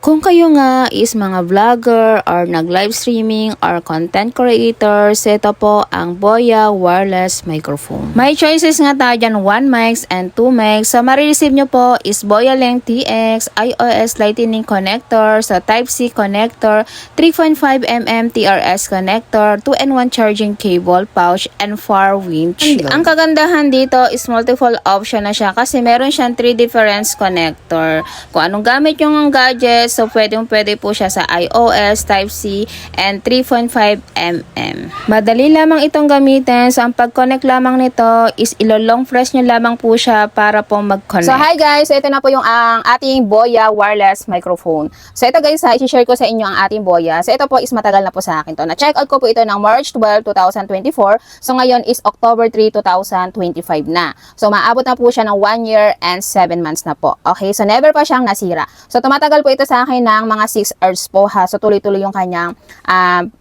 Kung kayo nga is mga vlogger or nag-live streaming or content creators, ito po ang Boya wireless microphone. May choices nga tayo dyan, 1 mics and 2 mics. So, marireceive nyo po is Boya Link TX, iOS Lightning connector, so Type-C connector, 3.5mm TRS connector, 2-in-1 charging cable pouch, and far windshield. Ang kagandahan dito is multiple option na siya kasi meron siyang 3 different connector. Kung anong gamit yung gadget, so pwede po siya sa iOS, Type-C, and 3.5mm. Madali lamang itong gamitin. So, ang pag-connect lamang nito is ilo-long press nyo lamang po siya para po mag-connect. So, hi guys! So, ito na po yung ating Boya wireless microphone. So, ito guys, i-share ko sa inyo ang ating Boya. So, ito po is matagal na po sa akin to. Na-check out ko po ito ng March 12, 2024. So, ngayon is October 3, 2025 na. So, maabot na po siya ng 1 year and 7 months na po. Okay? So, never pa siyang nasira. So, tumatagal po ito sa akin ng mga 6 hours po ha. So, tuloy-tuloy yung kanyang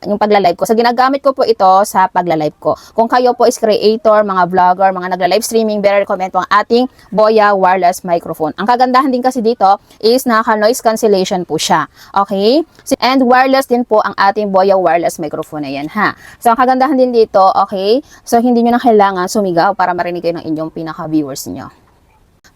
yung pagla-live ko. So, ginagamit ko po ito sa pagla-live ko. Kung kayo po is creator, mga vlogger, mga nagla-live streaming, very recommend po ang ating Boya wireless microphone. Ang kagandahan din kasi dito is naka-noise cancellation po siya. Okay? And wireless din po ang ating Boya wireless microphone na yan ha. So, ang kagandahan din dito, okay? So, hindi nyo na kailangan sumigaw para marinig kayo ng inyong pinaka-viewers nyo.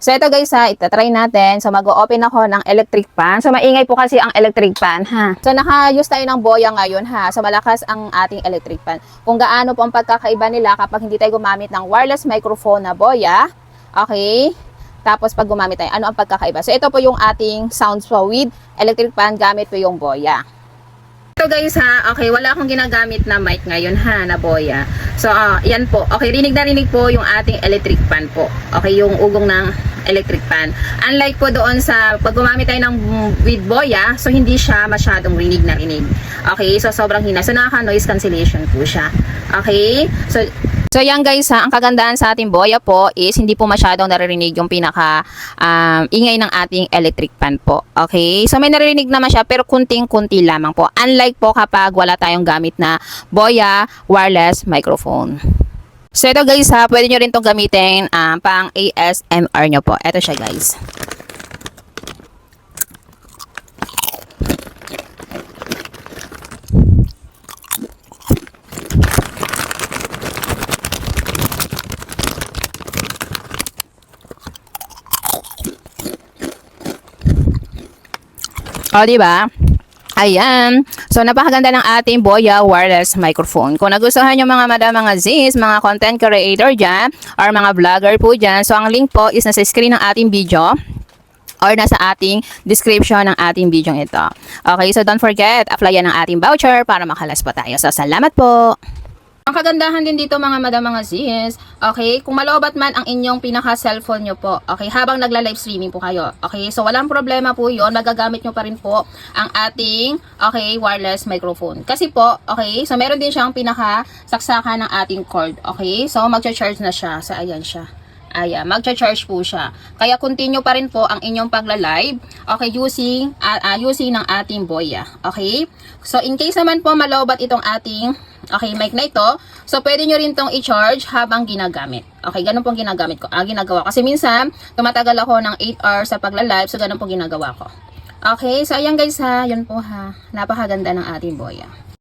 So, ito guys ha, itatry natin. So, mag-open ako ng electric fan. So, maingay po kasi ang electric fan ha. So, naka-use tayo ng Boya ngayon ha. So, malakas ang ating electric fan. Kung gaano po ang pagkakaiba nila kapag hindi tayo gumamit ng wireless microphone na Boya. Okay? Tapos, pag gumamit tayo, ano ang pagkakaiba? So, ito po yung ating sounds po with electric fan. Gamit po yung Boya. Ito guys ha, okay, wala akong ginagamit na mic ngayon ha, na Boya. So, yan po. Okay, rinig na rinig po yung ating electric fan po. Okay, yung ugong ng electric fan. Unlike po doon sa pag gumamit tayo ng with Boya, so hindi siya masyadong rinig na rinig. Okay, so sobrang hina. So, nakaka-noise cancellation po siya. Okay, So yan guys ha, ang kagandahan sa ating Boya po is hindi po masyadong naririnig yung pinaka ingay ng ating electric fan po. Okay? So may naririnig naman siya pero kunting-kunti lamang po. Unlike po kapag wala tayong gamit na Boya wireless microphone. So ito guys ha, pwede nyo rin itong gamitin pang ASMR nyo po. Ito siya guys. O, diba? Ayan. So, napakaganda ng ating Boya wireless microphone. Kung nagustuhan nyo mga madam, mga zis, mga content creator dyan, or mga vlogger po dyan, so ang link po is nasa screen ng ating video or nasa ating description ng ating video ito. Okay, so don't forget, applyan ng ating voucher para makalas po tayo. So, salamat po! Ang kagandahan din dito mga madam, mga sis, okay, kung malobat man ang inyong pinaka-cellphone nyo po, okay, habang nagla-live streaming po kayo, okay, so walang problema po yon, magagamit nyo pa rin po ang ating, okay, wireless microphone. Kasi po, okay, so meron din siyang pinaka-saksakan ng ating cord, okay, so magcha-charge na siya, so ayan siya. Ayan, magcha-charge po siya. Kaya continue pa rin po ang inyong pagla-live, okay, using ng ating Boya, okay? So, in case naman po malobat itong ating, okay, mic na ito, so pwede nyo rin itong i-charge habang ginagamit. Okay, ganun pong ginagamit ko, ginagawa. Kasi minsan, tumatagal ako ng 8 hours sa pagla-live, so ganun pong ginagawa ko. Okay, so ayan guys ha, yun po ha, napakaganda ng ating Boya.